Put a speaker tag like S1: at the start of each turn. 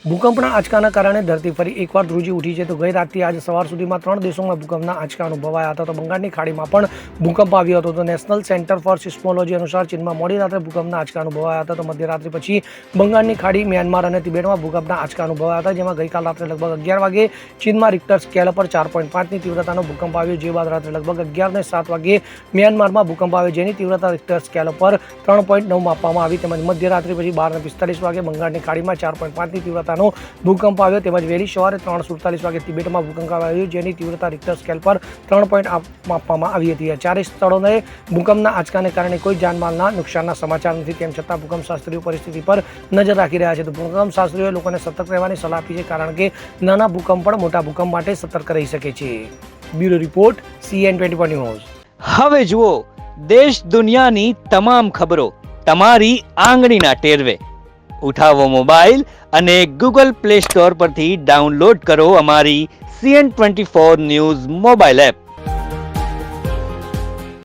S1: ભૂકંપના આંચકાના કારણે ધરતી ફરી એકવાર ધ્રુજી ઉઠી છે. તો ગઈ રાતથી આજે સવાર સુધીમાં 3 દેશોમાં ભૂકંપના આંચકા અનુભવાયા હતા. તો બંગાળની ખાડીમાં પણ ભૂકંપ આવ્યો હતો. તો નેશનલ સેન્ટર ફોર સિસ્મોલોજી અનુસાર ચીનમાં મોડી રાત્રે ભૂકંપના આંચકા અનુભવાયા હતા. તો મધ્યરાત્રિ પછી બંગાળની ખાડી, મ્યાનમાર અને તિબેટમાં ભૂકંપના આંચકા અનુભવાયા હતા. જેમાં ગઈકાલ રાત્રે લગભગ 11 વાગે ચીનમાં રિક્ટર સ્કેલ પર 4.5ની તીવ્રતાનો ભૂકંપ આવ્યો. જે બાદ રાત્રે લગભગ 11:07 વાગે મ્યાનમારમાં ભૂકંપ આવ્યો, જેની તીવ્રતા રિક્ટર સ્કેલ પર 3.9 માપવામાં આવી. તેમજ મધ્યરાત્રિ પછી 12:45 વાગે બંગાળની ખાડીમાં 4.5ની તીવ્રતાનો ભૂકંપ આવ્યો. તેમજ વહેલી સવારે 3:47 વાગે તિબેટમાં ભૂકંપ આવ્યો, જેની તીવ્રતા રિક્ટર સ્કેલ પર 3.8 માપવામાં આવી હતી. ચારેય સ્થળોએ ભૂકંપના આંચકાને કારણે કોઈ જાનમાલના નુકસાનના સમાચાર નથી. તેમ છતાં ભૂકંપશાસ્ત્રીઓ પરિસ્થિતિ પર નજર રાખી રહ્યા છે. તો ભૂકંપશાસ્ત્રીઓએ લોકોને સતર્ક રહેવાની સલાહ આપી છે, કારણ કે નાના ભૂકંપ પણ મોટા ભૂકંપ માટે સતર્ક રહી શકે છે. Bureau report, CN24 news.
S2: હવે જુઓ દેશ દુનિયાની તમામ ખબરો તમારી આંગળીના ટેરવે. ઉઠાવો મોબાઈલ અને ગૂગલ પ્લે સ્ટોર પરથી ડાઉનલોડ કરો અમારી CN24 ન્યૂઝ મોબાઈલ એપ.